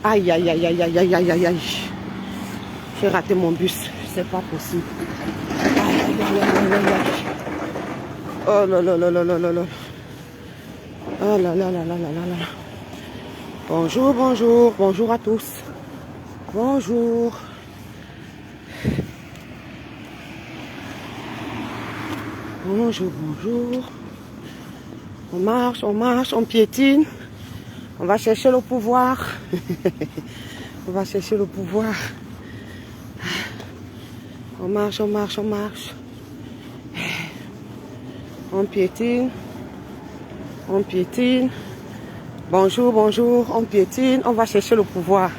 Aïe, aïe, aïe, aïe, aïe, aïe, aïe, aïe, aïe. J'ai raté mon bus. C'est pas possible. Aïe, aïe, aïe, aïe, aïe, aïe. Oh là là là là là là là. Oh là là là là là là là. Bonjour, bonjour, bonjour à tous. Bonjour. Bonjour, bonjour. On marche, on piétine. On va chercher le pouvoir. On va chercher le pouvoir. On marche, on marche, on marche. On piétine. On piétine. Bonjour, bonjour. On piétine. On va chercher le pouvoir.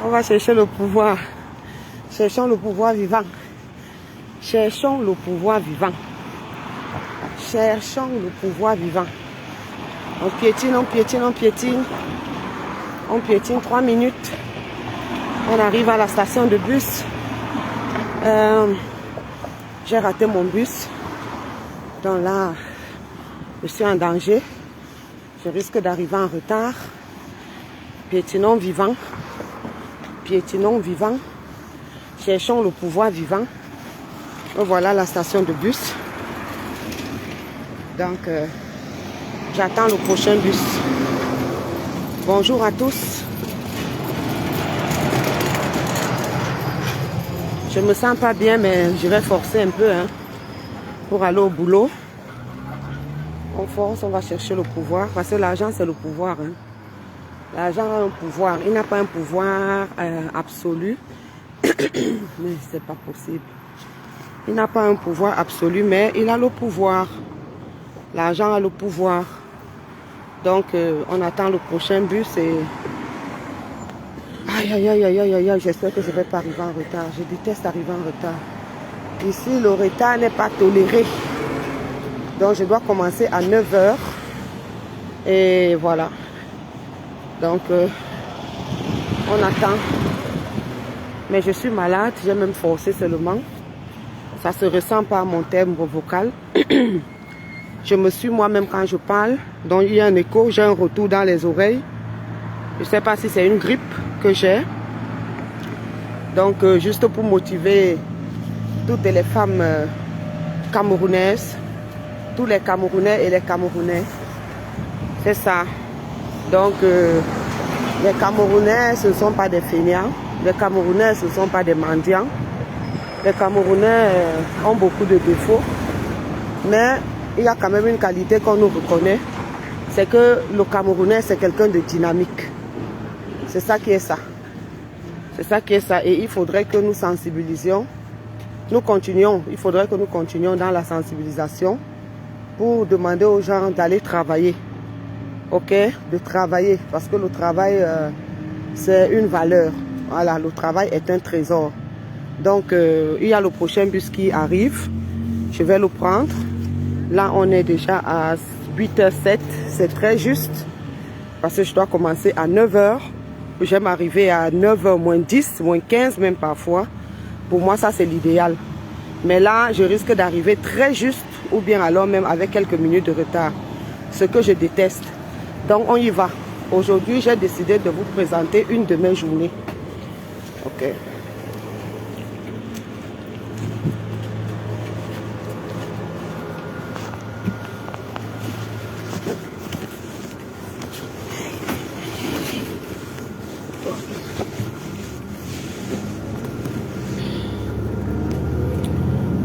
On va chercher le pouvoir. Cherchons le pouvoir vivant. Cherchons le pouvoir vivant. Cherchons le pouvoir vivant. On piétine, on piétine, on piétine. On piétine 3 minutes. On arrive à la station de bus. J'ai raté mon bus. Donc là, je suis en danger. Je risque d'arriver en retard. Piétinons vivant. Piétinons vivant. Cherchons le pouvoir vivant. Voilà la station de bus. Donc, j'attends le prochain bus. Bonjour à tous. Je me sens pas bien, mais je vais forcer un peu pour aller au boulot. On force, on va chercher le pouvoir. Parce que l'argent, c'est le pouvoir. L'argent a un pouvoir. Il n'a pas un pouvoir absolu. Mais c'est pas possible. Il n'a pas un pouvoir absolu, mais il a le pouvoir. L'argent a le pouvoir. Donc, on attend le prochain bus et... Aïe, aïe, aïe, aïe, aïe, aïe, j'espère que je ne vais pas arriver en retard. Je déteste arriver en retard. Ici, le retard n'est pas toléré. Donc, je dois commencer à 9 h. Et voilà. Donc, on attend. Mais je suis malade, j'ai même forcé seulement. Ça se ressent par mon timbre vocal. Je me suis moi-même quand je parle. Donc il y a un écho, j'ai un retour dans les oreilles. Je ne sais pas si c'est une grippe que j'ai. Donc juste pour motiver toutes les femmes camerounaises, tous les Camerounais et les Camerounais. C'est ça. Donc les Camerounais, ce ne sont pas des fainéants. Les Camerounais, ce ne sont pas des mendiants. Les Camerounais ont beaucoup de défauts. Mais il y a quand même une qualité qu'on nous reconnaît. C'est que le Camerounais, c'est quelqu'un de dynamique. C'est ça qui est ça. C'est ça qui est ça. Et il faudrait que nous sensibilisions. Nous continuons. Il faudrait que nous continuions dans la sensibilisation pour demander aux gens d'aller travailler. Ok? De travailler. Parce que le travail, c'est une valeur. Voilà, le travail est un trésor. Donc, il y a le prochain bus qui arrive. Je vais le prendre. Là, on est déjà à 8 h 07. C'est très juste. Parce que je dois commencer à 9 h. J'aime arriver à 9 h moins 10, moins 15 même parfois. Pour moi, ça, c'est l'idéal. Mais là, je risque d'arriver très juste ou bien alors même avec quelques minutes de retard. Ce que je déteste. Donc, on y va. Aujourd'hui, j'ai décidé de vous présenter une de mes journées. Ok.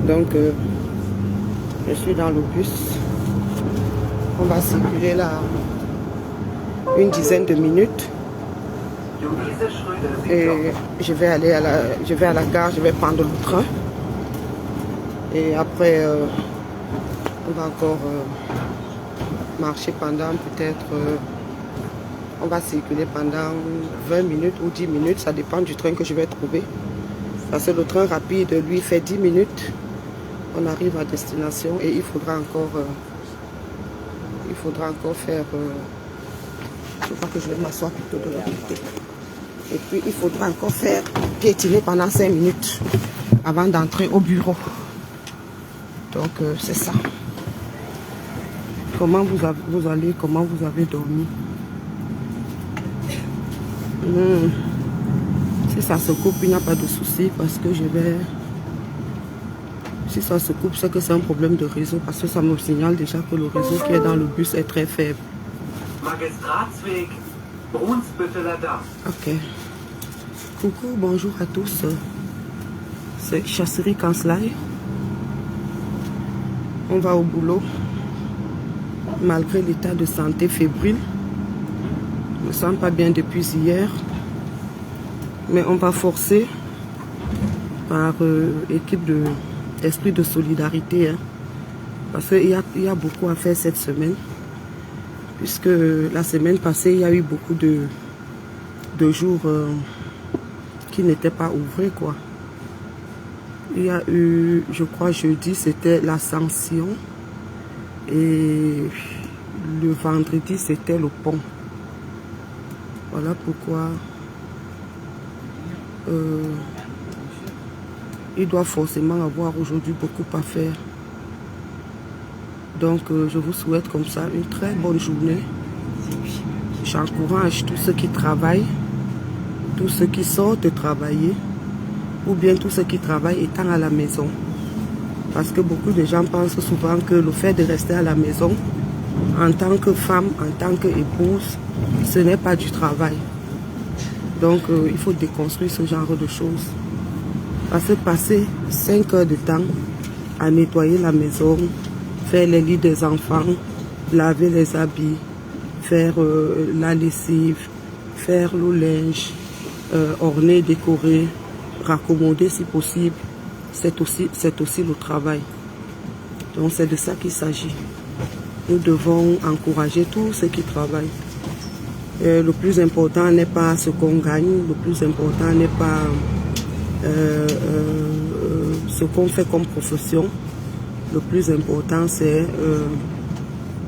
Donc, je suis dans le bus. On va circuler là une dizaine de minutes. Et je vais aller à la gare, je vais prendre le train. Et après, on va encore marcher pendant peut-être... on va circuler pendant 20 minutes ou 10 minutes. Ça dépend du train que je vais trouver. Parce que le train rapide, lui, fait 10 minutes. On arrive à destination et il faudra encore faire... je crois que je vais m'asseoir plutôt de l'autre côté. Et puis, il faudra encore faire piétiner pendant 5 minutes avant d'entrer au bureau. Donc, c'est ça. Comment vous allez, comment vous avez dormi? Si ça se coupe, il n'y a pas de souci parce que je vais... Si ça se coupe, c'est que c'est un problème de réseau parce que ça me signale déjà que le réseau qui est dans le bus est très faible. Magistratsweg, Brunsbütteler Damm. Ok. Coucou, bonjour à tous. C'est Chasserie Kanslai. On va au boulot. Malgré l'état de santé fébrile. Je ne me sens pas bien depuis hier. Mais on va forcer par équipe d'esprit de solidarité. Hein, parce qu'il y a beaucoup à faire cette semaine. Puisque la semaine passée, il y a eu beaucoup de jours qui n'étaient pas ouvrés, quoi. Il y a eu, je crois, jeudi, c'était l'Ascension. Et le vendredi, c'était le pont. Voilà pourquoi il doit forcément avoir aujourd'hui beaucoup à faire. Donc, je vous souhaite comme ça une très bonne journée. J'encourage tous ceux qui travaillent, tous ceux qui sortent de travailler, ou bien tous ceux qui travaillent étant à la maison. Parce que beaucoup de gens pensent souvent que le fait de rester à la maison, en tant que femme, en tant qu'épouse, ce n'est pas du travail. Donc, il faut déconstruire ce genre de choses. Parce que passer 5 heures de temps à nettoyer la maison, faire les lits des enfants, laver les habits, faire la lessive, faire le linge, orner, décorer, raccommoder si possible, c'est aussi le travail. Donc c'est de ça qu'il s'agit. Nous devons encourager tous ceux qui travaillent. Le plus important n'est pas ce qu'on gagne, le plus important n'est pas ce qu'on fait comme profession. Le plus important c'est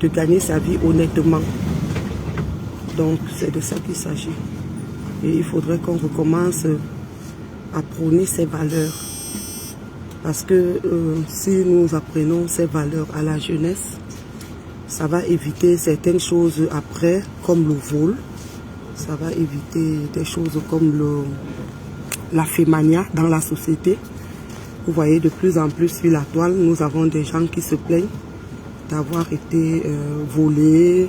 de gagner sa vie honnêtement. Donc c'est de ça qu'il s'agit. Et il faudrait qu'on recommence à prôner ces valeurs. Parce que si nous apprenons ces valeurs à la jeunesse, ça va éviter certaines choses après, comme le vol. Ça va éviter des choses comme la fémania dans la société. Vous voyez de plus en plus sur la toile, nous avons des gens qui se plaignent d'avoir été volés,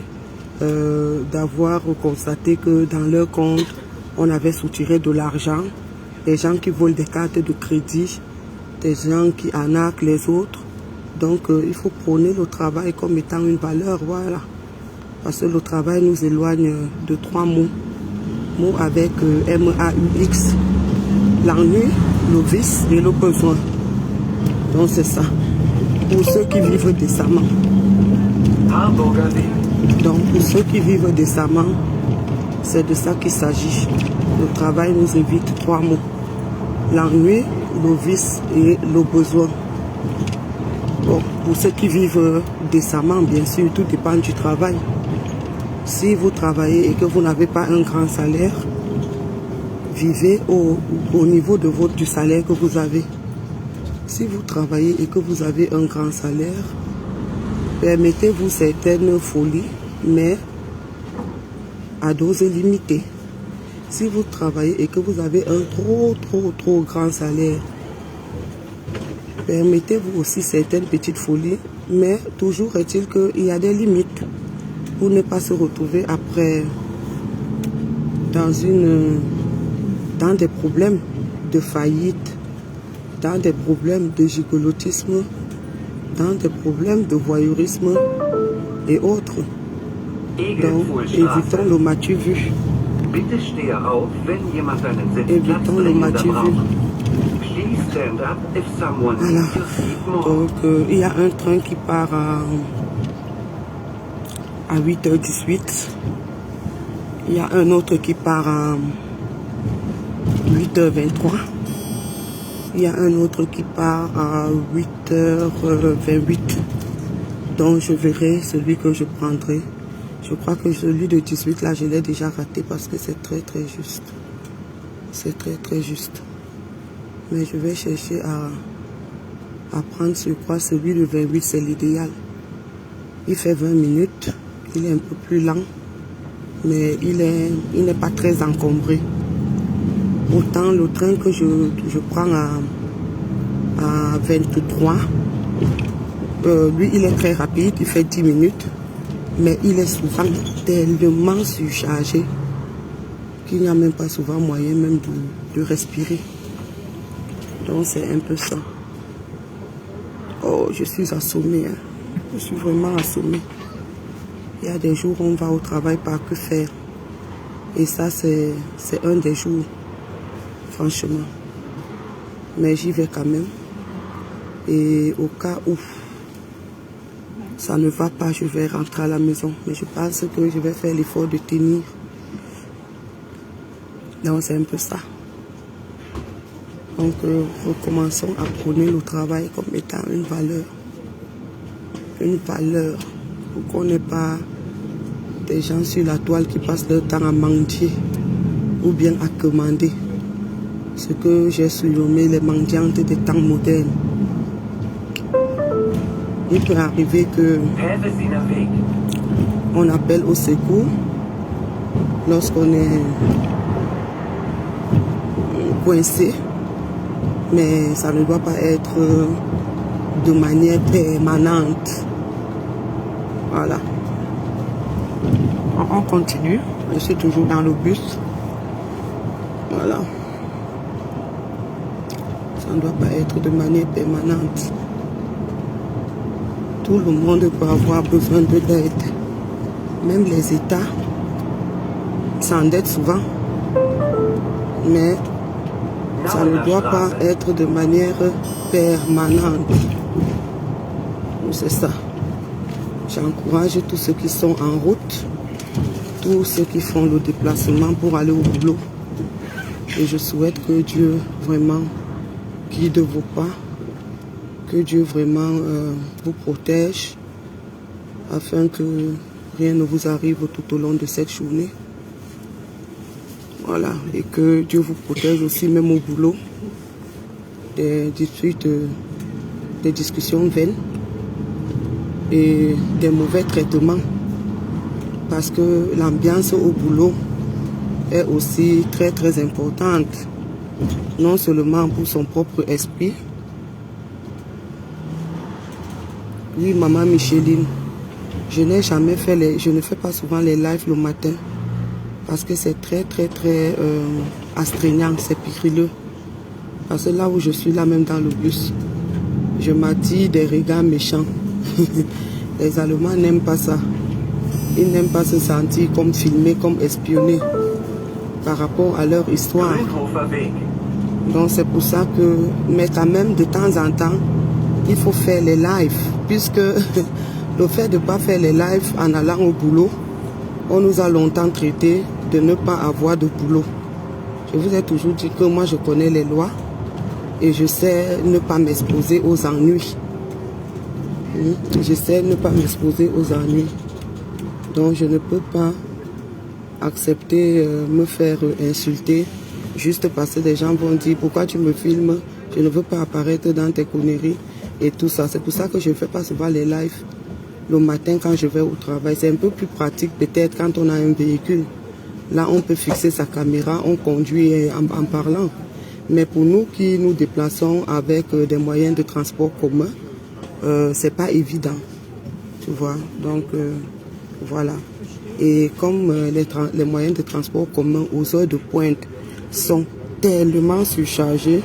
d'avoir constaté que dans leur compte, on avait soutiré de l'argent. Des gens qui volent des cartes de crédit, des gens qui arnaquent les autres. Donc, il faut prôner le travail comme étant une valeur, voilà. Parce que le travail nous éloigne de 3 mots. Mots avec M-A-U-X. L'ennui, le vice et le besoin. Donc, c'est ça. Pour ceux qui vivent décemment. Donc, pour ceux qui vivent décemment, c'est de ça qu'il s'agit. Le travail nous évite 3 mots. L'ennui, le vice et le besoin. Bon, pour ceux qui vivent décemment, bien sûr, tout dépend du travail. Si vous travaillez et que vous n'avez pas un grand salaire, vivez au niveau du salaire que vous avez. Si vous travaillez et que vous avez un grand salaire, permettez-vous certaines folies, mais à dose limitée. Si vous travaillez et que vous avez un trop grand salaire, permettez-vous aussi certaines petites folies, mais toujours est-il qu'il y a des limites pour ne pas se retrouver après dans des problèmes de faillite, dans des problèmes de gigolotisme, dans des problèmes de voyeurisme et autres. Donc, évitons le m'as-tu vu. Évitons le m'as-tu vu. Voilà. Donc, il y a un train qui part à 8h18. Il y a un autre qui part à 8h23. Il y a un autre qui part à 8h28. Donc, je verrai celui que je prendrai. Je crois que celui de 18, là, je l'ai déjà raté parce que c'est très juste. C'est très juste. Mais je vais chercher à prendre, je crois, celui de 28, c'est l'idéal. Il fait 20 minutes. Il est un peu plus lent. Mais il n'est pas très encombré. Autant le train que je prends à 23, lui il est très rapide, il fait 10 minutes, mais il est souvent tellement surchargé qu'il n'y a même pas souvent moyen même de respirer. Donc c'est un peu ça. Oh, je suis assommée, hein. Je suis vraiment assommée. Il y a des jours où on va au travail par que faire. Et ça c'est un des jours, franchement. Mais j'y vais quand même. Et au cas où ça ne va pas, je vais rentrer à la maison. Mais je pense que je vais faire l'effort de tenir. Donc c'est un peu ça. Donc recommençons à prôner le travail comme étant une valeur. Une valeur. Pour qu'on n'ait pas des gens sur la toile qui passent leur temps à mendier ou bien à commander. Ce que j'ai surnommé les mendiantes des temps modernes. Il peut arriver que on appelle au secours lorsqu'on est coincé, mais ça ne doit pas être de manière permanente. Voilà. On continue. Je suis toujours dans le bus. Voilà. Ça ne doit pas être de manière permanente. Tout le monde peut avoir besoin de l'aide. Même les États s'endettent souvent. Mais ça ne doit pas être de manière permanente. C'est ça. J'encourage tous ceux qui sont en route, tous ceux qui font le déplacement pour aller au boulot. Et je souhaite que Dieu vraiment guide vos pas, que Dieu vraiment vous protège, afin que rien ne vous arrive tout au long de cette journée. Voilà, et que Dieu vous protège aussi même au boulot des discussions vaines et des mauvais traitements. Parce que l'ambiance au boulot est aussi très très importante, non seulement pour son propre esprit. Oui, maman Micheline, je n'ai jamais fait je ne fais pas souvent les lives le matin parce que c'est très très très astreignant, c'est périlleux. Parce que là où je suis, là même dans le bus, je m'attire des regards méchants. Les Allemands n'aiment pas ça. Ils n'aiment pas se sentir comme filmés, comme espionnés par rapport à leur histoire. Donc c'est pour ça que, mais quand même de temps en temps, il faut faire les lives, puisque le fait de ne pas faire les lives en allant au boulot, on nous a longtemps traité de ne pas avoir de boulot. Je vous ai toujours dit que moi je connais les lois et je sais ne pas m'exposer aux ennuis. Je sais ne pas m'exposer aux ennuis. Donc je ne peux pas accepter me faire insulter juste parce que des gens vont dire pourquoi tu me filmes, je ne veux pas apparaître dans tes conneries et tout ça. C'est pour ça que je ne fais pas souvent les lives le matin quand je vais au travail. C'est un peu plus pratique peut-être quand on a un véhicule. Là on peut fixer sa caméra, on conduit en parlant. Mais pour nous qui nous déplaçons avec des moyens de transport commun, c'est pas évident. Tu vois, donc voilà. Et comme les moyens de transport commun aux heures de pointe sont tellement surchargés.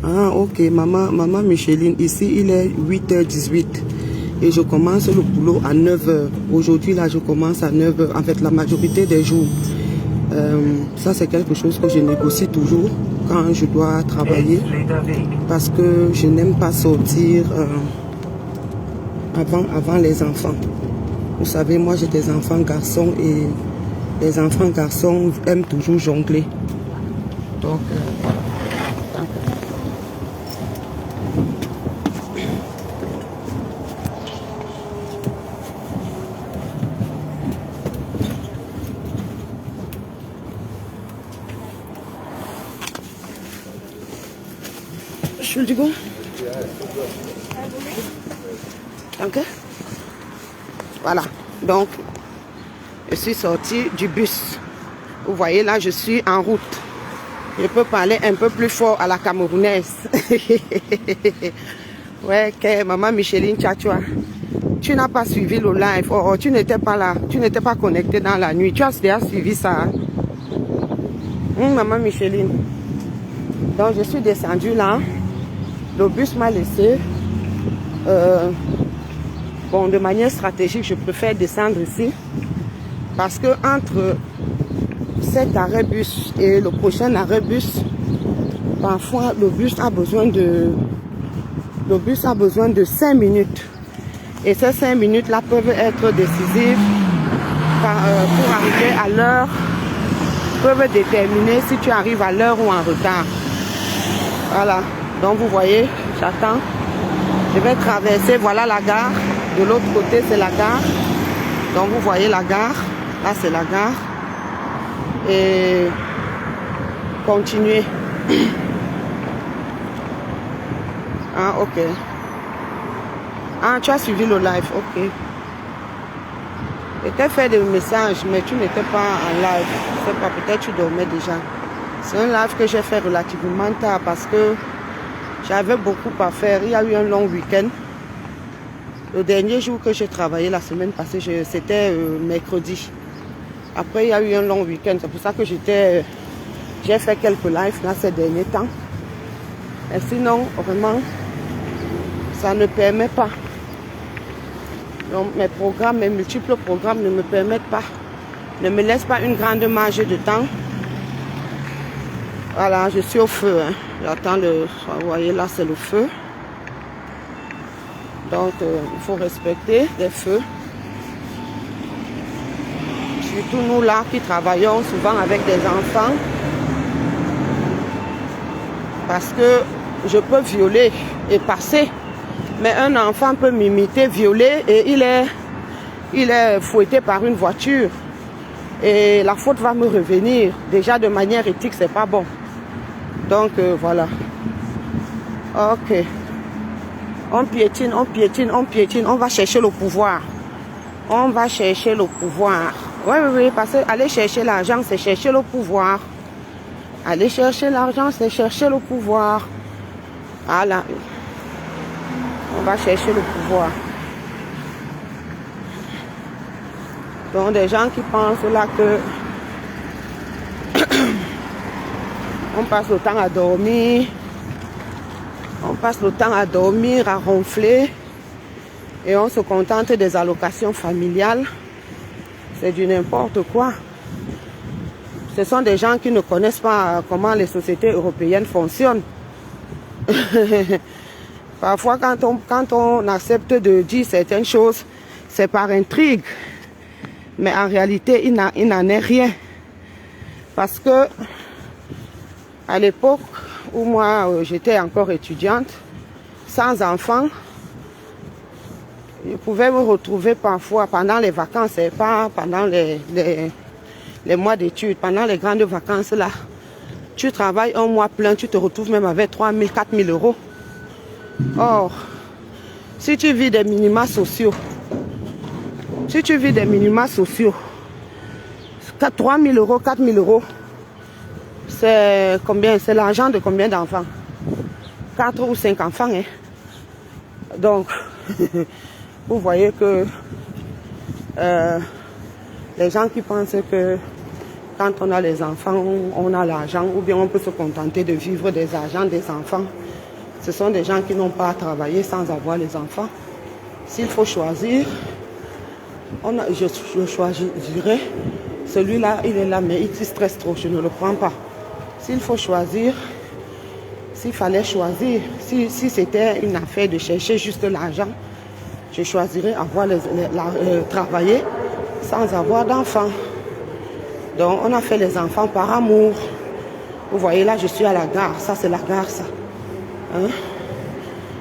Ah ok, maman Micheline, ici il est 8h18 et je commence le boulot à 9h. Aujourd'hui là je commence à 9h, en fait la majorité des jours. Ça c'est quelque chose que je négocie toujours quand je dois travailler parce que je n'aime pas sortir avant les enfants. Vous savez, moi j'ai des enfants garçons et les enfants garçons aiment toujours jongler. Donc Entschuldigung. Ok? Voilà. Donc, je suis sortie du bus. Vous voyez, là, je suis en route. Je peux parler un peu plus fort à la camerounaise. Ouais, que maman Micheline Tchatchoua. Tu n'as pas suivi le live. Oh, tu n'étais pas là. Tu n'étais pas connecté dans la nuit. Tu as déjà suivi ça. Hein? Maman Micheline. Donc, je suis descendue là. Le bus m'a laissé. Bon, de manière stratégique, je préfère descendre ici. Parce que entre cet arrêt bus et le prochain arrêt bus, parfois le bus a besoin de 5 minutes. Et ces 5 minutes là peuvent être décisives pour arriver à l'heure, peuvent déterminer si tu arrives à l'heure ou en retard. Voilà, donc vous voyez, j'attends. Je vais traverser, voilà la gare. De l'autre côté, c'est la gare. Donc vous voyez la gare. Là, c'est la gare. Et continuer. Ah, ok. Ah, tu as suivi le live, ok. Je t'ai fait des messages, mais tu n'étais pas en live. Je sais pas, peut-être tu dormais déjà. C'est un live que j'ai fait relativement tard parce que j'avais beaucoup à faire. Il y a eu un long week-end. Le dernier jour que j'ai travaillé la semaine passée, c'était mercredi. Après, il y a eu un long week-end. C'est pour ça que j'ai fait quelques lives là ces derniers temps. Et sinon, vraiment, ça ne permet pas. Donc, mes programmes, mes multiples programmes ne me permettent pas, ne me laissent pas une grande marge de temps. Voilà, je suis au feu. Hein. J'attends le... Vous voyez, là, c'est le feu. Donc, il faut respecter les feux. Surtout nous, là, qui travaillons souvent avec des enfants. Parce que je peux violer et passer. Mais un enfant peut m'imiter, violer et il est fouetté par une voiture. Et la faute va me revenir. Déjà, de manière éthique, c'est pas bon. Donc, voilà. Ok. On piétine, on piétine, on piétine. On va chercher le pouvoir. On va chercher le pouvoir. Oui, oui, oui. Parce que aller chercher l'argent, c'est chercher le pouvoir. Aller chercher l'argent, c'est chercher le pouvoir. Voilà. On va chercher le pouvoir. Donc, des gens qui pensent là que on passe le temps à dormir. On passe le temps à dormir, à ronfler. Et on se contente des allocations familiales. C'est du n'importe quoi. Ce sont des gens qui ne connaissent pas comment les sociétés européennes fonctionnent. Parfois, quand on accepte de dire certaines choses, c'est par intrigue. Mais en réalité, il n'en est rien. Parce que, à l'époque où moi, j'étais encore étudiante, sans enfant, je pouvais me retrouver parfois pendant les vacances, et pas pendant les mois d'études, pendant les grandes vacances là. Tu travailles un mois plein, tu te retrouves même avec 3 000, 4 000 euros. Or, si tu vis des minima sociaux, 3 000 euros, 4 000 euros, c'est combien? C'est l'argent de combien d'enfants? 4 ou 5 enfants. Hein? Donc, vous voyez que les gens qui pensent que quand on a les enfants, on a l'argent, ou bien on peut se contenter de vivre des argents des enfants, ce sont des gens qui n'ont pas travaillé sans avoir les enfants. S'il faut choisir, je choisirais, celui-là, il est là, mais il stresse trop, je ne le prends pas. S'il faut choisir, s'il fallait choisir, si c'était une affaire de chercher juste l'argent, je choisirais travailler sans avoir d'enfants. Donc, on a fait les enfants par amour. Vous voyez, là, je suis à la gare. Ça, c'est la gare, ça. Hein?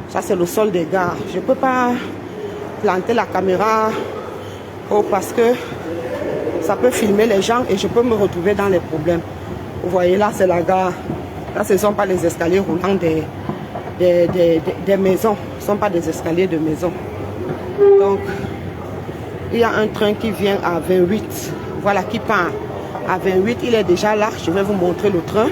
Ça, c'est le sol des gares. Je ne peux pas planter la caméra parce que ça peut filmer les gens et je peux me retrouver dans les problèmes. Vous voyez, là, c'est la gare. Là, ce ne sont pas les escaliers roulants des maisons. Ce ne sont pas des escaliers de maison. Donc, il y a un train qui vient à 28. Voilà, qui part à 28. Il est déjà là. Je vais vous montrer le train.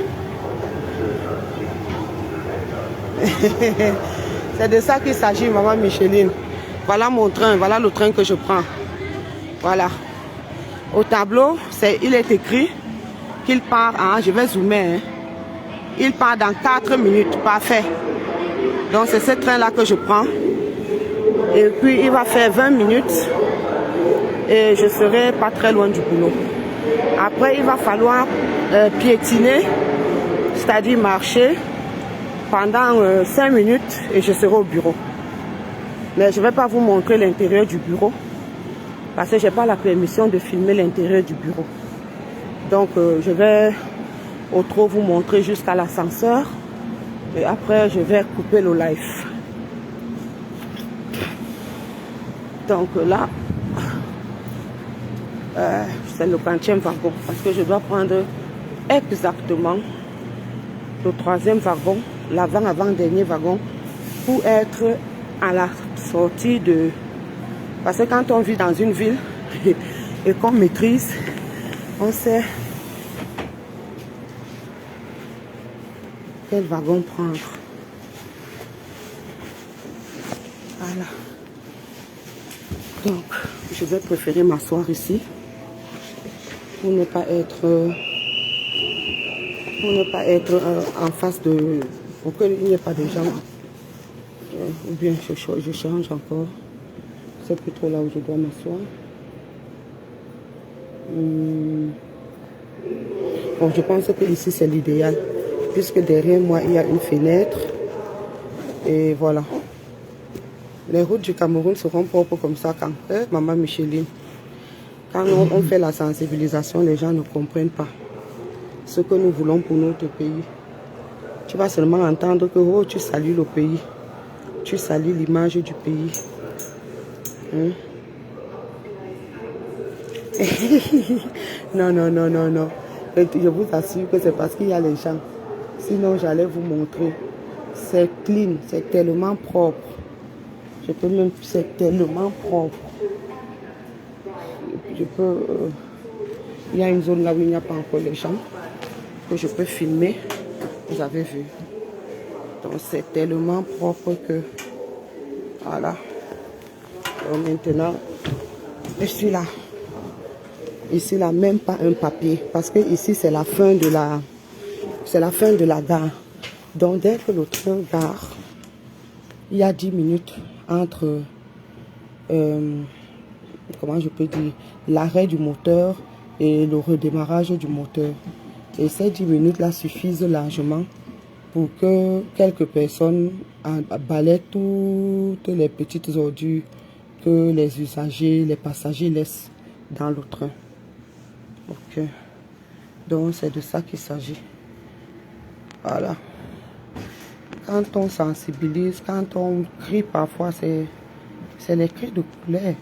C'est de ça qu'il s'agit, maman Micheline. Voilà mon train. Voilà le train que je prends. Voilà. Au tableau, il est écrit qu'il part en... Je vais zoomer. Hein. Il part dans 4 minutes. Parfait. Donc, c'est ce train-là que je prends. Et puis, il va faire 20 minutes. Et je serai pas très loin du boulot. Après, il va falloir piétiner, c'est-à-dire marcher pendant 5 minutes et je serai au bureau. Mais je ne vais pas vous montrer l'intérieur du bureau parce que je n'ai pas la permission de filmer l'intérieur du bureau. Donc, je vais au trop vous montrer jusqu'à l'ascenseur et après, je vais couper le live. Donc là, c'est le 20e wagon parce que je dois prendre exactement le 3e wagon, l'avant-avant-dernier wagon pour être à la sortie de... Parce que quand on vit dans une ville et qu'on maîtrise, on sait quel wagon prendre. Voilà. Donc, je vais préférer m'asseoir ici pour ne pas être en face de... pour qu'il n'y ait pas de gens. Ou bien je change encore. C'est plutôt là où je dois m'asseoir. Bon, je pense que ici c'est l'idéal. Puisque derrière moi, il y a une fenêtre. Et voilà. Les routes du Cameroun seront propres comme ça quand... maman Micheline. Quand on fait la sensibilisation, les gens ne comprennent pas ce que nous voulons pour notre pays. Tu vas seulement entendre que oh, tu salues le pays. Tu salues l'image du pays. Hein? Non, non, non, non, non. Je vous assure que c'est parce qu'il y a les gens. Sinon, j'allais vous montrer. C'est clean, c'est tellement propre. Je peux même... C'est tellement propre. Je peux... il y a une zone là où il n'y a pas encore les gens. Que je peux filmer. Vous avez vu. Donc c'est tellement propre que... Voilà. Donc maintenant, je suis là. Ici, là, même pas un papier. Parce que ici, c'est la fin de la... C'est la fin de la gare. Donc dès que le train gare, il y a 10 minutes entre... comment je peux dire, l'arrêt du moteur et le redémarrage du moteur. Et ces 10 minutes-là suffisent largement pour que quelques personnes balaient toutes les petites ordures que les usagers, les passagers laissent dans le train. Ok. Donc c'est de ça qu'il s'agit. Voilà. Quand on sensibilise, quand on crie parfois, c'est les cris de colère.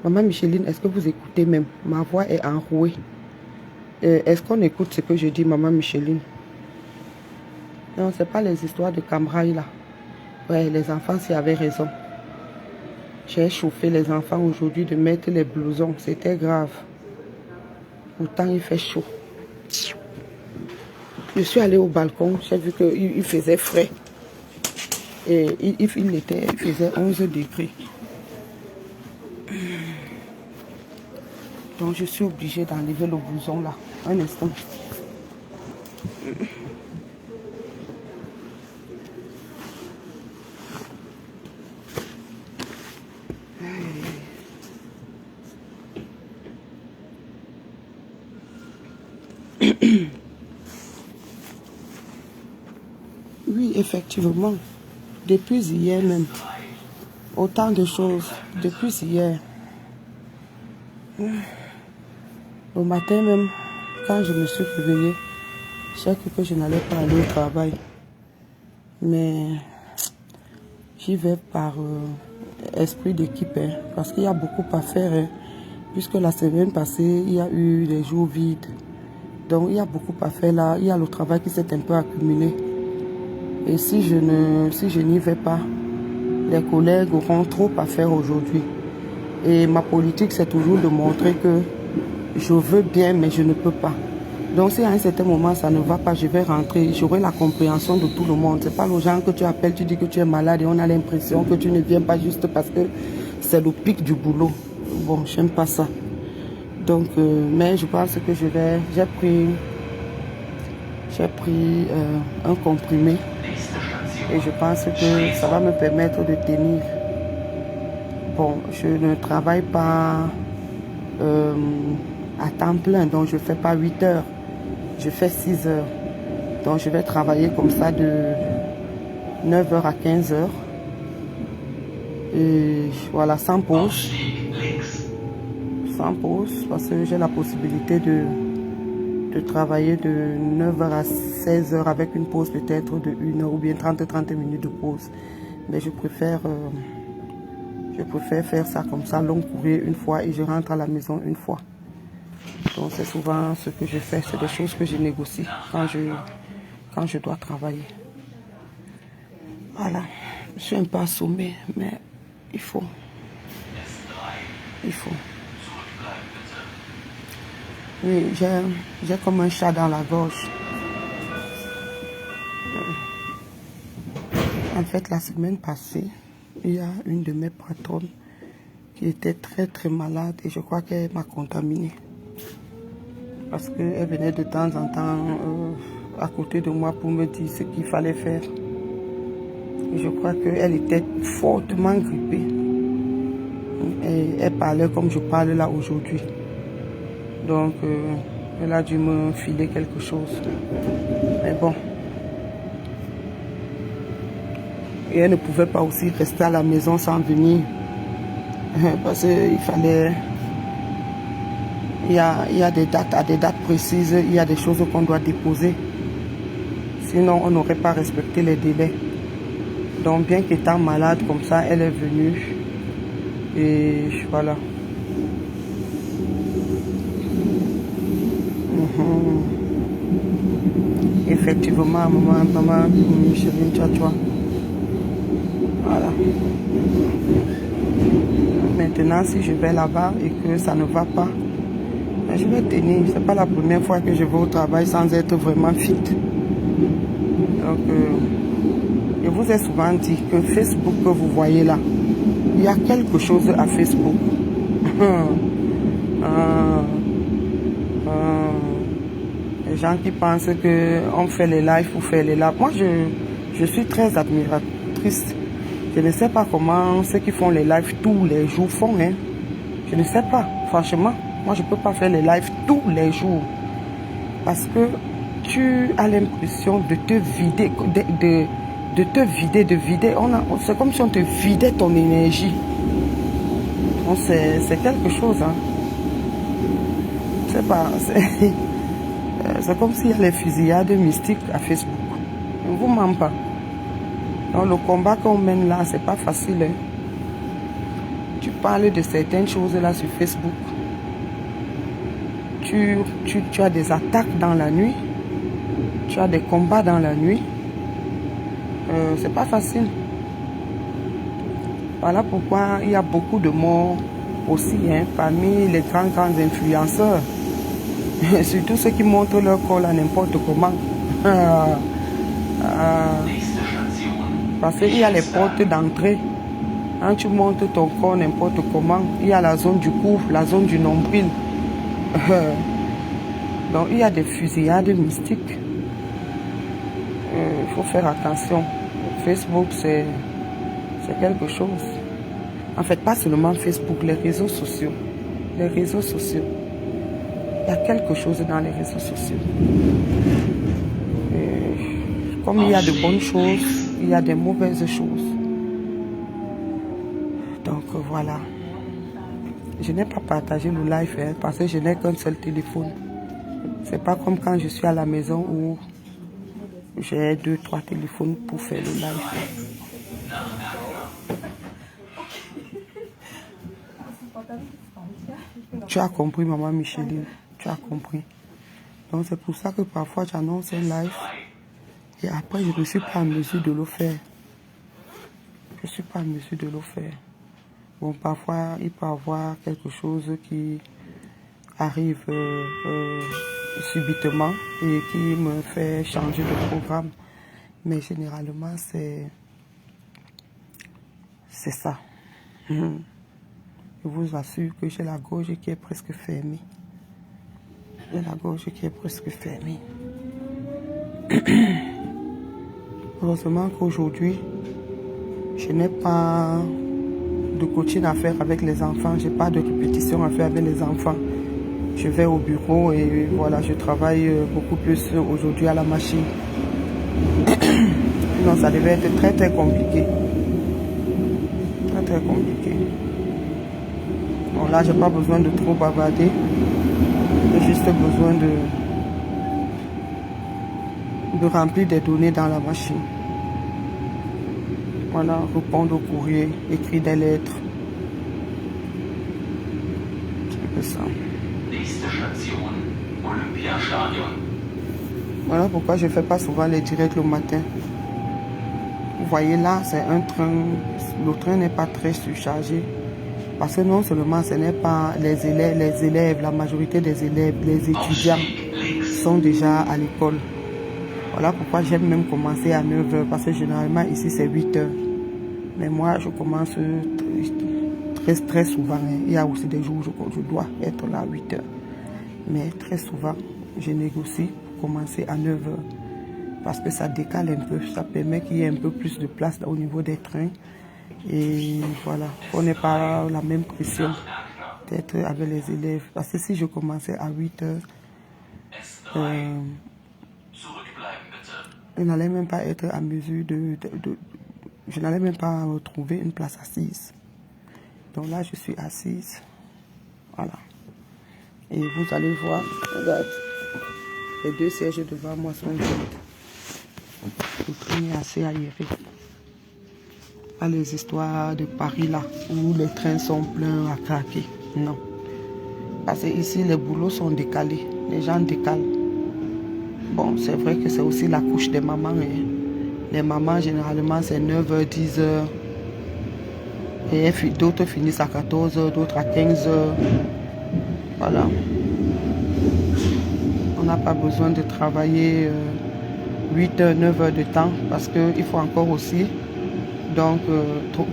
Maman Micheline, est-ce que vous écoutez même? Ma voix est enrouée. Est-ce qu'on écoute ce que je dis, maman Micheline? Non, c'est pas les histoires de Cambraille là. Ouais, les enfants, s'y avaient raison. J'ai chauffé les enfants aujourd'hui de mettre les blousons. C'était grave. Pourtant, il fait chaud. Je suis allée au balcon. J'ai vu qu'il faisait frais. Et il faisait 11 degrés. Donc je suis obligée d'enlever le blouson là. Un instant. Oui, effectivement. Depuis hier même. Autant de choses. Depuis hier. Au matin même, quand je me suis réveillée, je sais que je n'allais pas aller au travail. Mais j'y vais par esprit d'équipe. Hein, parce qu'il y a beaucoup à faire. Hein, puisque la semaine passée, il y a eu des jours vides. Donc il y a beaucoup à faire là. Il y a le travail qui s'est un peu accumulé. Et si je n'y vais pas, les collègues auront trop à faire aujourd'hui. Et ma politique, c'est toujours de montrer que je veux bien, mais je ne peux pas. Donc si à un certain moment ça ne va pas, je vais rentrer, j'aurai la compréhension de tout le monde. C'est pas aux gens que tu appelles, tu dis que tu es malade et on a l'impression que tu ne viens pas juste parce que c'est le pic du boulot. Bon, j'aime pas ça. Donc, mais je pense que j'ai pris un comprimé et je pense que ça va me permettre de tenir. Bon, je ne travaille pas à temps plein, donc je ne fais pas 8 heures. Je fais 6 heures. Donc je vais travailler comme ça de 9h à 15h. Et voilà, sans pause. Sans pause, parce que j'ai la possibilité de travailler de 9h à 16h avec une pause peut-être de 1 heure ou bien 30 minutes de pause. Mais je préfère faire ça comme ça, long courir une fois et je rentre à la maison une fois. Donc c'est souvent ce que je fais, c'est des choses que je négocie quand je dois travailler. Voilà, je suis un peu assommée, mais il faut. Oui, j'ai comme un chat dans la gorge. En fait, la semaine passée, il y a une de mes patronnes qui était très très malade et je crois qu'elle m'a contaminée. Parce qu'elle venait de temps en temps à côté de moi pour me dire ce qu'il fallait faire. Et je crois qu'elle était fortement grippée. Et elle parlait comme je parle là aujourd'hui. Donc, elle a dû me filer quelque chose. Mais bon. Et elle ne pouvait pas aussi rester à la maison sans venir. Parce qu'il fallait... Il y a des dates, à des dates précises, il y a des choses qu'on doit déposer. Sinon, on n'aurait pas respecté les délais. Donc, bien qu'étant malade comme ça, elle est venue. Et voilà. Effectivement, maman, Micheline, tchao. Voilà. Maintenant, si je vais là-bas et que ça ne va pas, je vais tenir. C'est pas la première fois que je vais au travail sans être vraiment fit. Donc, je vous ai souvent dit que Facebook que vous voyez là, il y a quelque chose à Facebook. Les gens qui pensent qu'on fait les lives pour faire les lives. Moi, je suis très admiratrice. Je ne sais pas comment ceux qui font les lives tous les jours font. Hein. Je ne sais pas, franchement. Moi, je ne peux pas faire les lives tous les jours. Parce que tu as l'impression de te vider, de vider. C'est comme si on te vidait ton énergie. Donc, c'est quelque chose. Hein. C'est pas... C'est comme s'il y a les fusillades mystiques à Facebook. Ne vous ment pas. Donc, le combat qu'on mène là, c'est pas facile. Hein. Tu parles de certaines choses là sur Facebook. Tu as des attaques dans la nuit. Tu as des combats dans la nuit. C'est pas facile. Voilà pourquoi il y a beaucoup de morts aussi hein, parmi les grands influenceurs. Surtout ceux qui montrent leur corps à n'importe comment. Parce qu'il y a les portes d'entrée. Quand tu montes ton corps n'importe comment, il y a la zone du cou, la zone du nombril. Donc il y a des fusillades mystiques. Il faut faire attention. Facebook, c'est quelque chose. En fait, pas seulement Facebook, les réseaux sociaux. Les réseaux sociaux. Il y a quelque chose dans les réseaux sociaux. Et comme il y a de bonnes choses, il y a des mauvaises choses. Donc voilà. Je n'ai pas partagé le live hein, parce que je n'ai qu'un seul téléphone. C'est pas comme quand je suis à la maison où j'ai 2-3 téléphones pour faire le live. Tu as compris, maman Micheline. Tu as compris. Donc c'est pour ça que parfois j'annonce un live et après je ne suis pas en mesure de le faire. je ne suis pas en mesure de le faire. Bon, parfois, il peut y avoir quelque chose qui arrive subitement et qui me fait changer de programme. Mais généralement, c'est ça. Je vous assure que j'ai la gorge qui est presque fermée. J'ai la gorge qui est presque fermée. Heureusement qu'aujourd'hui, je n'ai pas de coaching à faire avec les enfants. Je n'ai pas de répétition à faire avec les enfants. Je vais au bureau et voilà, je travaille beaucoup plus aujourd'hui à la machine. Non, ça devait être très très compliqué. Très très compliqué. Bon, là, j'ai pas besoin de trop bavarder. J'ai juste besoin de remplir des données dans la machine. Voilà, répondre au courrier, écrire des lettres. C'est un peu ça. Voilà pourquoi je ne fais pas souvent les directs le matin. Vous voyez là, c'est un train. Le train n'est pas très surchargé. Parce que non seulement ce n'est pas les élèves, la majorité des élèves, les étudiants sont déjà à l'école. Voilà pourquoi j'aime même commencer à 9 h. Parce que généralement ici c'est 8 h. Mais moi je commence très souvent. Il y a aussi des jours où je dois être là à 8 h. Mais très souvent, je négocie pour commencer à 9 h. Parce que ça décale un peu. Ça permet qu'il y ait un peu plus de place au niveau des trains. Et voilà, on n'est pas la même pression d'être avec les élèves. Parce que si je commençais à 8 h, je n'allais même pas être à mesure je n'allais même pas trouver une place assise. Donc là, je suis assise. Voilà. Et vous allez voir, regarde, les deux sièges devant moi sont vides. Le train est assez aéré. Pas les histoires de Paris là, où les trains sont pleins à craquer. Non. Parce que ici, les boulots sont décalés. Les gens décalent. Bon, c'est vrai que c'est aussi la couche des mamans. Hein. Les mamans, généralement, c'est 9 h, 10 h. Et d'autres finissent à 14 h, d'autres à 15 h. Voilà. On n'a pas besoin de travailler 8 h, 9 h de temps parce qu'il faut encore aussi donc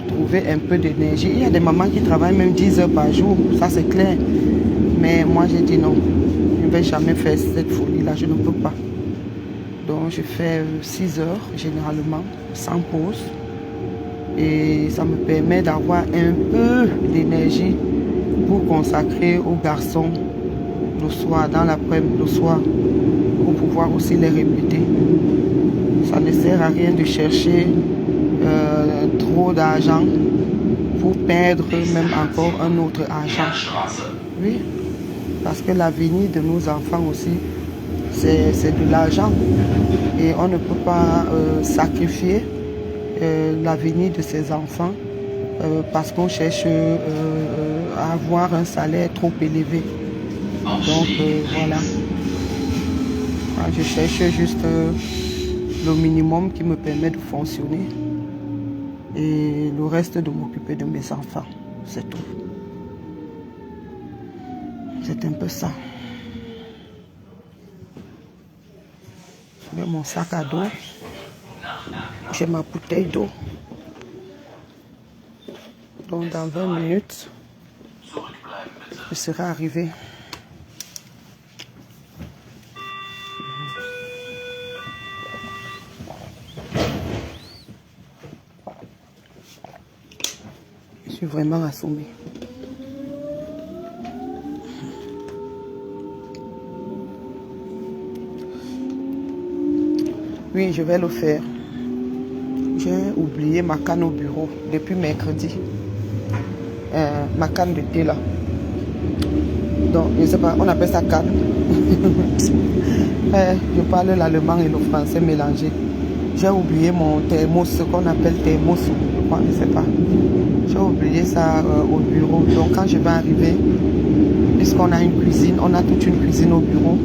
trouver un peu d'énergie. Il y a des mamans qui travaillent même 10 h par jour, ça c'est clair. Mais moi j'ai dit non, je ne vais jamais faire cette folie-là, je ne peux pas. Donc je fais 6 h généralement, sans pause. Et ça me permet d'avoir un peu d'énergie pour consacrer aux garçons le soir, dans l'après-midi, le soir, pour pouvoir aussi les répéter. Ça ne sert à rien de chercher trop d'argent pour perdre même encore un autre argent. Oui, parce que l'avenir de nos enfants aussi, c'est de l'argent. Et on ne peut pas sacrifier l'avenir de ces enfants parce qu'on cherche à avoir un salaire trop élevé. Donc voilà. Je cherche juste le minimum qui me permet de fonctionner et le reste de m'occuper de mes enfants. C'est tout. C'est un peu ça. J'ai mon sac à dos. J'ai ma bouteille d'eau. Donc dans 20 minutes, je serai arrivé. Je suis vraiment assommée. Oui, je vais le faire. J'ai oublié ma canne au bureau depuis mercredi. Ma canne de thé là. Donc, je ne sais pas, on appelle ça canne. Je parle l'allemand et le français mélangé. J'ai oublié mon thermos, ce qu'on appelle thermos, je ne sais pas. J'ai oublié ça au bureau. Donc quand je vais arriver, puisqu'on a une cuisine, on a toute une cuisine au bureau.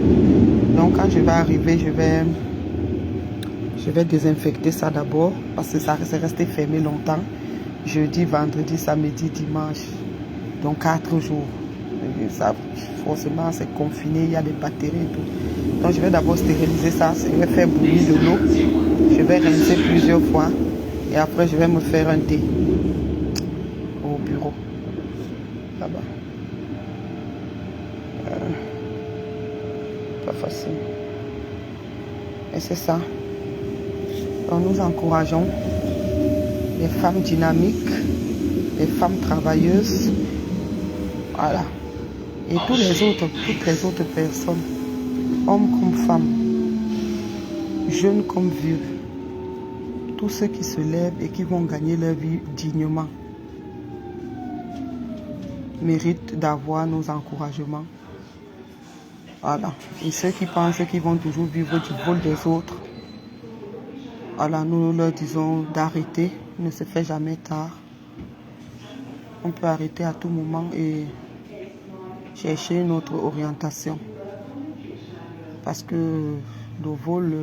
Donc quand je vais arriver, je vais désinfecter ça d'abord parce que ça s'est resté fermé longtemps. jeudi, vendredi, samedi, dimanche. Donc 4 jours. Et ça, forcément, c'est confiné, il y a des bactéries et tout. Donc je vais d'abord stériliser ça. Je vais faire bouillir de l'eau. Je vais rincer plusieurs fois. Et après, je vais me faire un thé au bureau. Là-bas. Pas facile. Et c'est ça. Donc nous encourageons les femmes dynamiques, les femmes travailleuses, voilà. Et toutes les autres personnes, hommes comme femmes, jeunes comme vieux, tous ceux qui se lèvent et qui vont gagner leur vie dignement, méritent d'avoir nos encouragements. Voilà. Et ceux qui pensent qu'ils vont toujours vivre du vol des autres, voilà, nous leur disons d'arrêter, il ne se fait jamais tard. On peut arrêter à tout moment et chercher notre orientation. Parce que le vol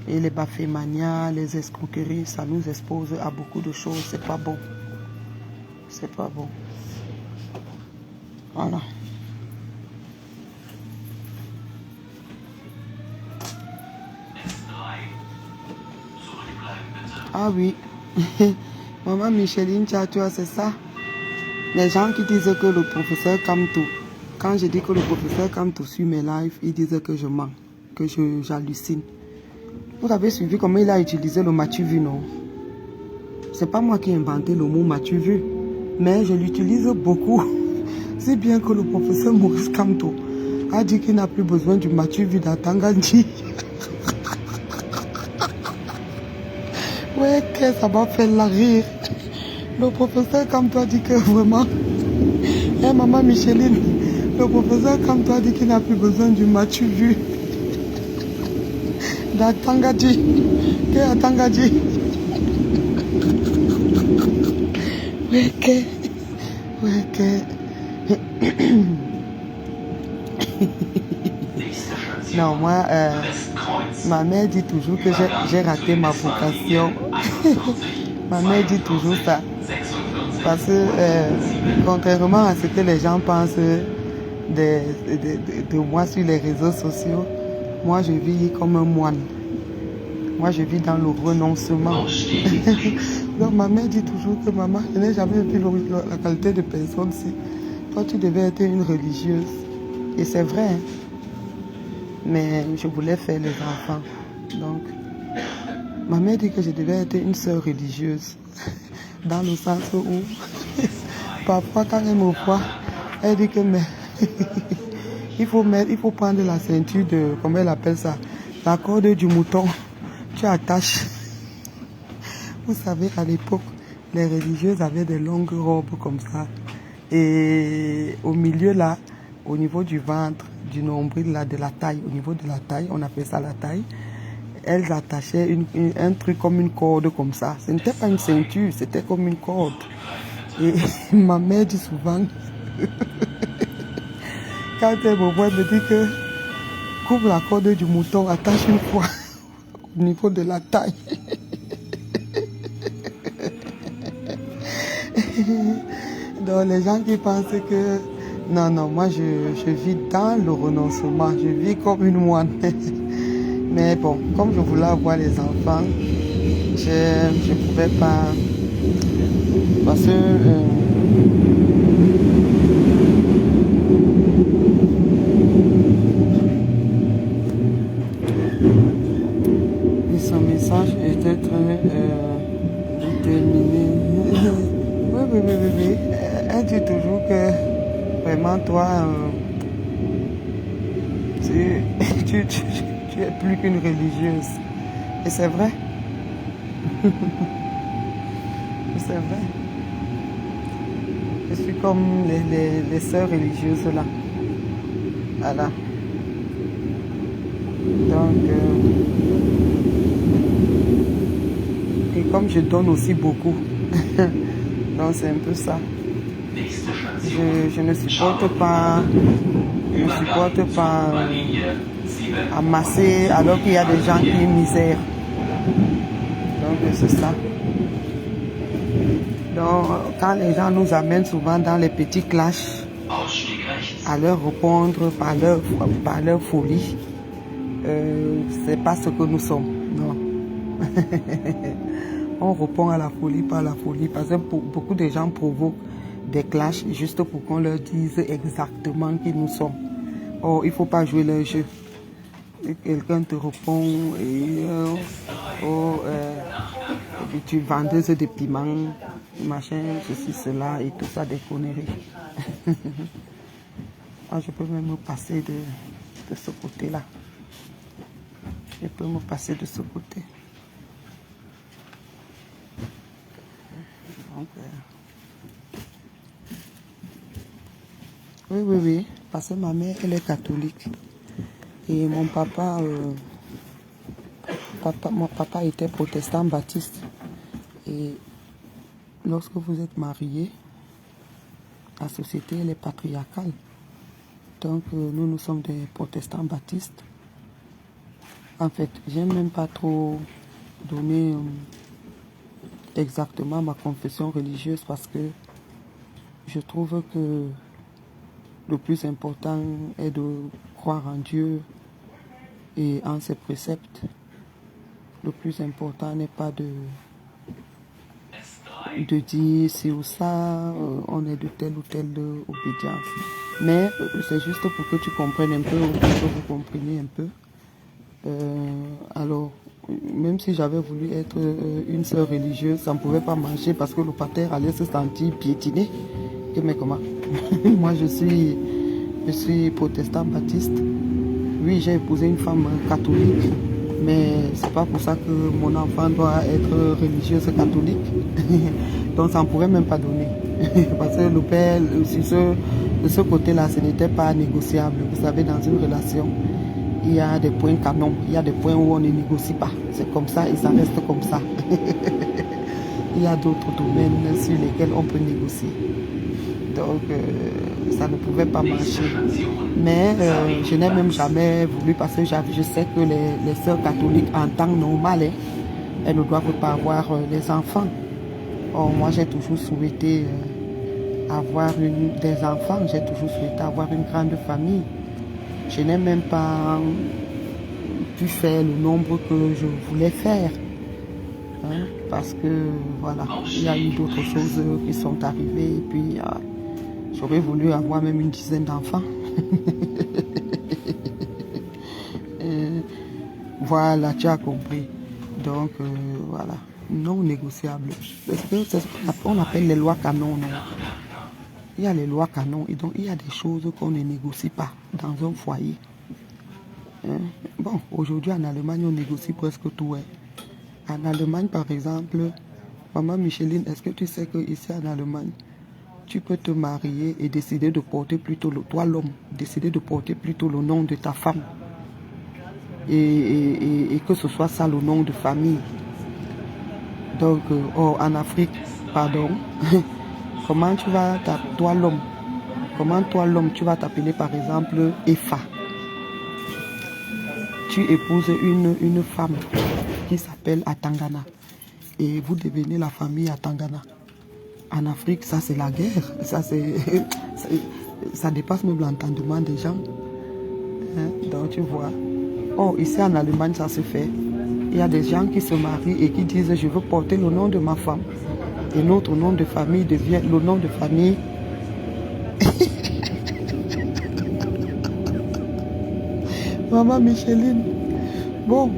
et les baphémanias, les escroqueries, ça nous expose à beaucoup de choses. C'est pas bon. C'est pas bon. Voilà. Ah oui, maman Micheline Tchatua, c'est ça. Les gens qui disent que le professeur Kamto, quand je dis que le professeur Kamto suit mes lives, ils disent que je mens, que j'hallucine. Vous avez suivi comment il a utilisé le m'as-tu vu, non? C'est pas moi qui ai inventé le mot m'as-tu vu, mais je l'utilise beaucoup. C'est bien que le professeur Maurice Kamto a dit qu'il n'a plus besoin du m'as-tu vu d'Atangandji. Ouais, que ça m'a fait la rire. Le professeur Kamto a dit que vraiment, et maman Micheline, le professeur Kamto a dit qu'il n'a plus besoin du m'as-tu vu d'Atangadji, que Atangadji. Ouais, que. Non, moi, ma mère dit toujours que j'ai raté ma vocation. Ma mère dit toujours ça. Parce que, contrairement à ce que les gens pensent de moi sur les réseaux sociaux, moi je vis comme un moine. Moi je vis dans le renoncement. Donc ma mère dit toujours que maman, je n'ai jamais vu la qualité de personne si. Toi tu devais être une religieuse. Et c'est vrai, hein? Mais je voulais faire les enfants. Donc, ma mère dit que je devais être une sœur religieuse. Dans le sens où, parfois quand elle me voit, elle dit que mais, il faut prendre la ceinture de, comment elle appelle ça, la corde du mouton. Tu attaches. Vous savez, à l'époque, les religieuses avaient des longues robes comme ça. Et au milieu là, au niveau du ventre, du nombril là, de la taille, au niveau de la taille, on appelle ça la taille, elles attachaient un truc comme une corde comme ça. Ce n'était pas une ceinture, c'était comme une corde. Et ma mère dit souvent, quand elle me voit, elle me dit que coupe la corde du mouton, attache une fois au niveau de la taille. Donc les gens qui pensent que non, moi je vis dans le renoncement, je vis comme une moine. Mais bon, comme je voulais avoir les enfants, je ne pouvais pas. Parce que son message était très déterminé. Oui. Elle dit toujours que vraiment toi, tu es plus qu'une religieuse. Et c'est vrai. C'est vrai. Je suis comme les sœurs religieuses là. Voilà. Donc, et comme je donne aussi beaucoup, donc c'est un peu ça. Je ne supporte pas amasser alors qu'il y a des gens qui misèrent. Donc c'est ça. Donc, quand les gens nous amènent souvent dans les petits clashs, à leur répondre par leur folie, c'est pas ce que nous sommes, non. On répond à la folie par la folie, parce que beaucoup de gens provoquent des clashs juste pour qu'on leur dise exactement qui nous sommes. Or, il ne faut pas jouer leur jeu. Quelqu'un te répond et tu es vendeuse de piments, machin, ceci, cela et tout ça, des conneries. Ah, je peux même me passer de ce côté-là. Je peux me passer de ce côté. Donc, oui. Parce que ma mère, elle est catholique. Et mon papa, mon papa était protestant baptiste. Et lorsque vous êtes mariés, la société elle est patriarcale. Donc nous sommes des protestants baptistes. En fait, j'aime même pas trop donner exactement ma confession religieuse parce que je trouve que le plus important est de croire en Dieu et en ses préceptes. Le plus important n'est pas de dire c'est ou ça, on est de telle ou telle obédience. Mais c'est juste pour que tu comprennes un peu, ou que vous compreniez un peu. Alors, même si j'avais voulu être une sœur religieuse, ça ne pouvait pas marcher parce que le pater allait se sentir piétiné. Et mais comment? Moi, je suis protestant baptiste. Oui, j'ai épousé une femme catholique, mais c'est pas pour ça que mon enfant doit être religieuse catholique. Donc, ça ne pourrait même pas donner. Parce que le père, de ce côté-là, ce n'était pas négociable. Vous savez, dans une relation, il y a des points canons, il y a des points où on ne négocie pas. C'est comme ça et ça reste comme ça. Il y a d'autres domaines sur lesquels on peut négocier. Donc, ça ne pouvait pas marcher. Mais je n'ai même jamais voulu, parce que je sais que les sœurs catholiques, en temps normal, elles ne doivent pas avoir des enfants. Or, moi, j'ai toujours souhaité avoir des enfants. J'ai toujours souhaité avoir une grande famille. Je n'ai même pas pu faire le nombre que je voulais faire. Hein, parce que, voilà, il y a eu d'autres choses qui sont arrivées. Et puis, j'aurais voulu avoir même une dizaine d'enfants. Voilà, tu as compris. Donc, voilà, non négociable. C'est ce qu'on appelle les lois canons. Non? Il y a les lois canons et donc il y a des choses qu'on ne négocie pas dans un foyer. Hein? Bon, aujourd'hui en Allemagne, on négocie presque tout. Hein? En Allemagne, par exemple, maman Micheline, est-ce que tu sais qu'ici en Allemagne, tu peux te marier et décider de porter plutôt, toi l'homme, décider de porter plutôt le nom de ta femme. Et que ce soit ça le nom de famille. Donc, en Afrique, pardon, comment tu vas, toi l'homme, tu vas t'appeler par exemple Efa. Tu épouses une femme qui s'appelle Atangana. Et vous devenez la famille Atangana. En Afrique, ça c'est la guerre. Ça dépasse même l'entendement des gens. Hein? Donc tu vois. Oh, ici en Allemagne, ça se fait. Il y a des gens qui se marient et qui disent je veux porter le nom de ma femme. Et notre nom de famille devient le nom de famille. Maman Micheline. Bon,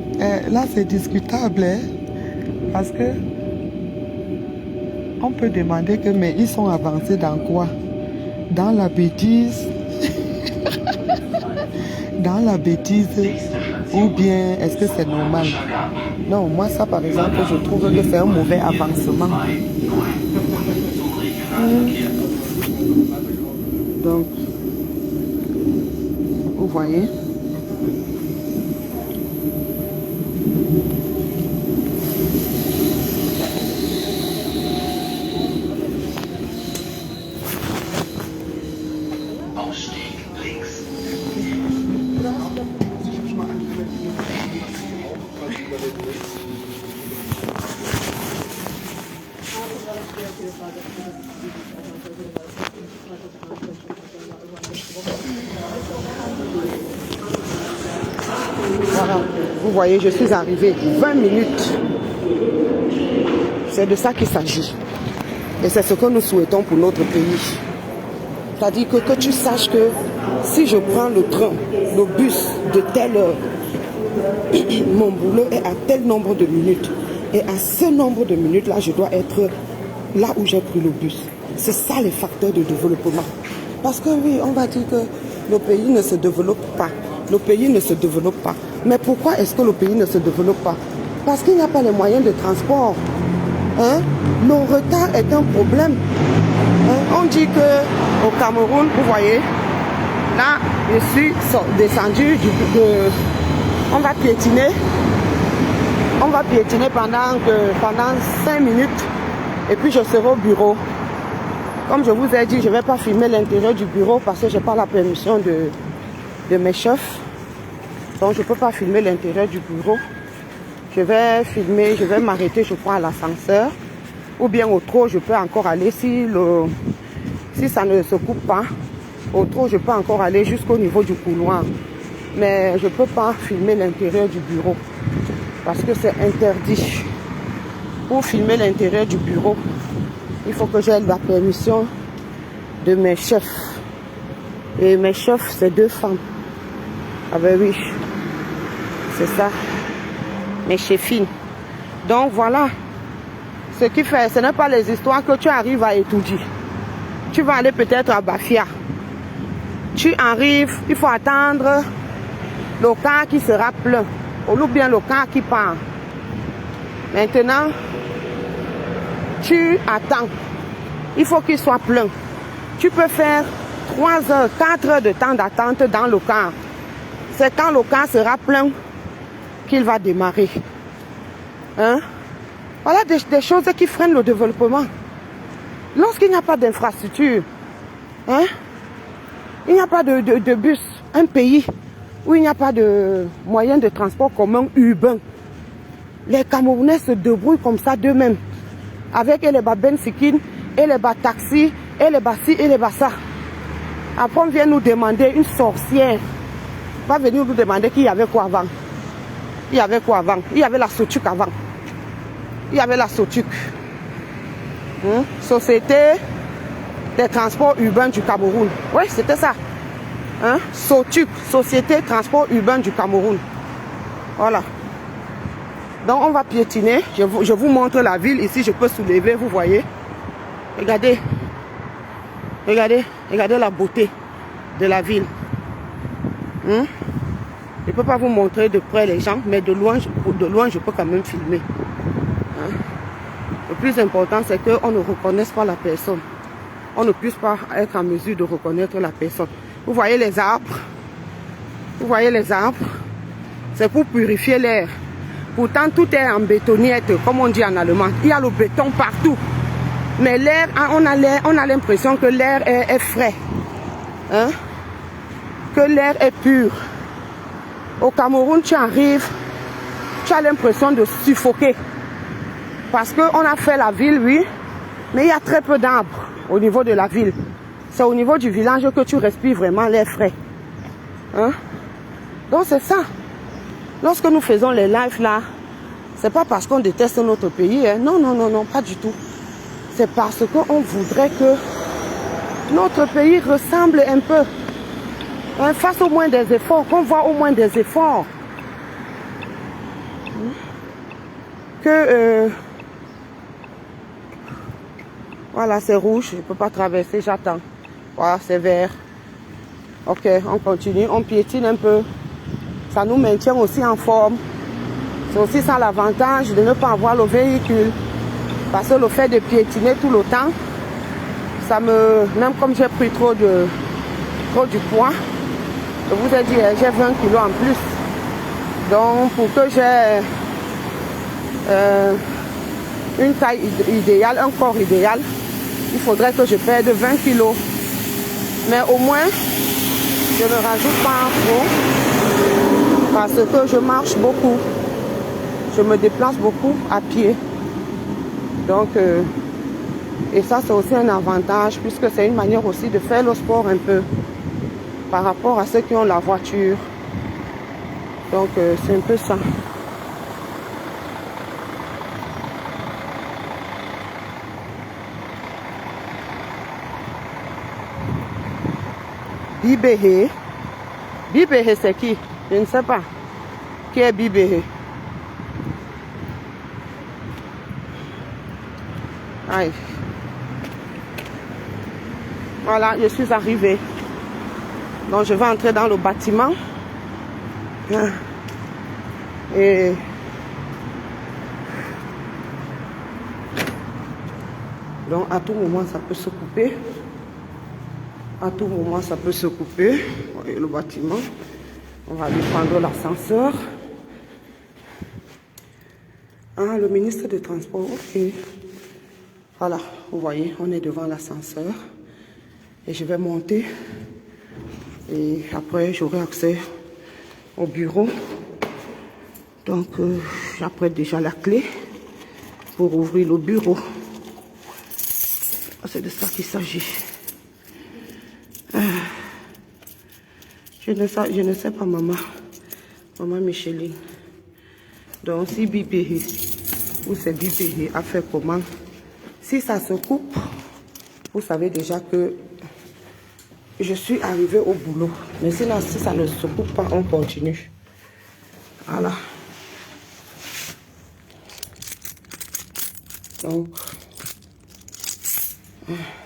là c'est discutable. Hein, parce que on peut demander que mais ils sont avancés dans quoi? Dans la bêtise. Dans la bêtise. Ou bien est-ce que c'est normal? Non, moi ça par exemple, je trouve que c'est un mauvais avancement. Donc, vous voyez? Voilà, vous voyez, je suis arrivée 20 minutes. C'est de ça qu'il s'agit. Et c'est ce que nous souhaitons pour notre pays. C'est-à-dire que tu saches que si je prends le train, le bus de telle heure, mon boulot est à tel nombre de minutes. Et à ce nombre de minutes-là, je dois être là où j'ai pris le bus. C'est ça les facteurs de développement. Parce que oui, on va dire que le pays ne se développe pas. Le pays ne se développe pas. Mais pourquoi est-ce que le pays ne se développe pas? Parce qu'il n'y a pas les moyens de transport. Hein? Le retard est un problème. Hein? On dit qu'au Cameroun, vous voyez, là, je suis descendu on va piétiner. On va piétiner pendant 5 minutes et puis je serai au bureau. Comme je vous ai dit, je ne vais pas filmer l'intérieur du bureau parce que je n'ai pas la permission de mes chefs. Donc je ne peux pas filmer l'intérieur du bureau. Je vais filmer, je vais m'arrêter, je crois, à l'ascenseur. Ou bien au trot, je peux encore aller, si ça ne se coupe pas, au trot, je peux encore aller jusqu'au niveau du couloir. Mais je ne peux pas filmer l'intérieur du bureau parce que c'est interdit. Pour filmer l'intérieur du bureau, il faut que j'aie la permission de mes chefs. Et mes chefs, c'est 2 femmes. Ah ben oui, c'est ça. Mes chefines. Donc voilà. Ce qui fait, ce n'est pas les histoires que tu arrives à étudier. Tu vas aller peut-être à Bafia. Tu arrives, il faut attendre le car qui sera plein. Ou bien le car qui part. Maintenant, tu attends. Il faut qu'il soit plein. Tu peux faire 3 heures, 4 heures de temps d'attente dans le car. C'est quand le car sera plein qu'il va démarrer. Hein? Voilà des choses qui freinent le développement. Lorsqu'il n'y a pas d'infrastructure, hein? Il n'y a pas de bus, un pays où il n'y a pas de moyens de transport commun urbain. Les Camerounais se débrouillent comme ça d'eux-mêmes. Avec les Ben Sikine, et les taxis, et les bassi, et les bassa. Après, on vient nous demander, une sorcière va venir nous demander qu'il y avait quoi avant. Il y avait quoi avant? Il y avait la SOTUC avant. Il y avait la SOTUC. Société des transports urbains du Cameroun. Oui, c'était ça. Hein? SOTUC, Société Transport Urbain du Cameroun. Voilà. Donc on va piétiner. Je vous montre la ville. Ici, je peux soulever, vous voyez. Regardez. Regardez. Regardez la beauté de la ville. Je ne peux pas vous montrer de près les gens, mais de loin, je peux quand même filmer. Hein? Le plus important, c'est qu'on ne reconnaisse pas la personne. On ne puisse pas être en mesure de reconnaître la personne. Vous voyez les arbres? Vous voyez les arbres? C'est pour purifier l'air. Pourtant, tout est en bétonnette, comme on dit en allemand. Il y a le béton partout. Mais l'air, on a l'impression que l'air est frais. Hein? Que l'air est pur. Au Cameroun, tu arrives, tu as l'impression de suffoquer. Parce qu'on a fait la ville, oui, mais il y a très peu d'arbres au niveau de la ville. C'est au niveau du village que tu respires vraiment l'air frais. Hein? Donc c'est ça. Lorsque nous faisons les lives là, c'est pas parce qu'on déteste notre pays. Hein. Non, non, non, non, pas du tout. C'est parce qu'on voudrait que notre pays ressemble un peu. Hein, fasse au moins des efforts, qu'on voit au moins des efforts. Que... voilà, c'est rouge, je ne peux pas traverser, j'attends. Voilà, c'est vert. Ok, on continue, on piétine un peu. Ça nous maintient aussi en forme. C'est aussi ça l'avantage de ne pas avoir le véhicule. Parce que le fait de piétiner tout le temps, ça me... Même comme j'ai pris trop du poids, je vous ai dit, j'ai 20 kilos en plus. Donc, pour que j'ai une taille idéale, un corps idéal, il faudrait que je perde 20 kilos. Mais au moins, je ne rajoute pas trop parce que je marche beaucoup. Je me déplace beaucoup à pied. Donc, et ça, c'est aussi un avantage puisque c'est une manière aussi de faire le sport un peu par rapport à ceux qui ont la voiture. Donc, c'est un peu ça. Bibéhé. Bibéhé, c'est qui? Je ne sais pas. Qui est Bibéhé? Aïe. Voilà, je suis arrivée. Donc, je vais entrer dans le bâtiment. Et donc, à tout moment, ça peut se couper. À tout moment, ça peut se couper. Vous voyez le bâtiment. On va aller prendre l'ascenseur. Ah, le ministre des Transports, ok. Voilà, vous voyez, on est devant l'ascenseur. Et je vais monter. Et après, j'aurai accès au bureau. Donc, j'apprête déjà la clé pour ouvrir le bureau. C'est de ça qu'il s'agit. Je ne sais pas, maman Micheline. Donc, si Bibéhé ou c'est Bibéhé a fait comment? Si ça se coupe, vous savez déjà que je suis arrivée au boulot. Mais sinon, si ça ne se coupe pas, on continue. Voilà. Donc,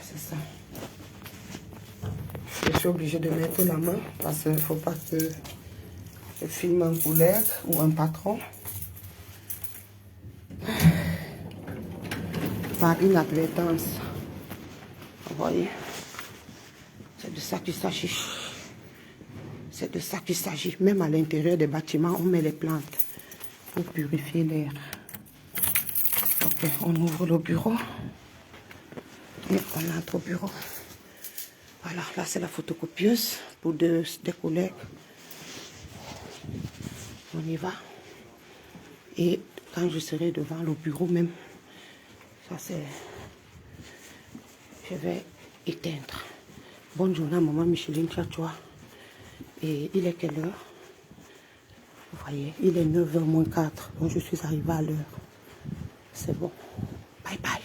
c'est ça. Je suis obligée de mettre la main parce qu'il ne faut pas que je filme un collègue ou un patron. Par inadvertance. Vous voyez? C'est de ça qu'il s'agit. C'est de ça qu'il s'agit. Même à l'intérieur des bâtiments, on met les plantes pour purifier l'air. Ok, on ouvre le bureau. Et on entre au bureau. Voilà, là c'est la photocopieuse pour des collègues. On y va. Et quand je serai devant le bureau même, ça c'est... Je vais éteindre. Bonne journée à maman Micheline Tchatchoua. Et il est quelle heure? Vous voyez, il est 9h moins 4. Donc je suis arrivée à l'heure. C'est bon. Bye bye.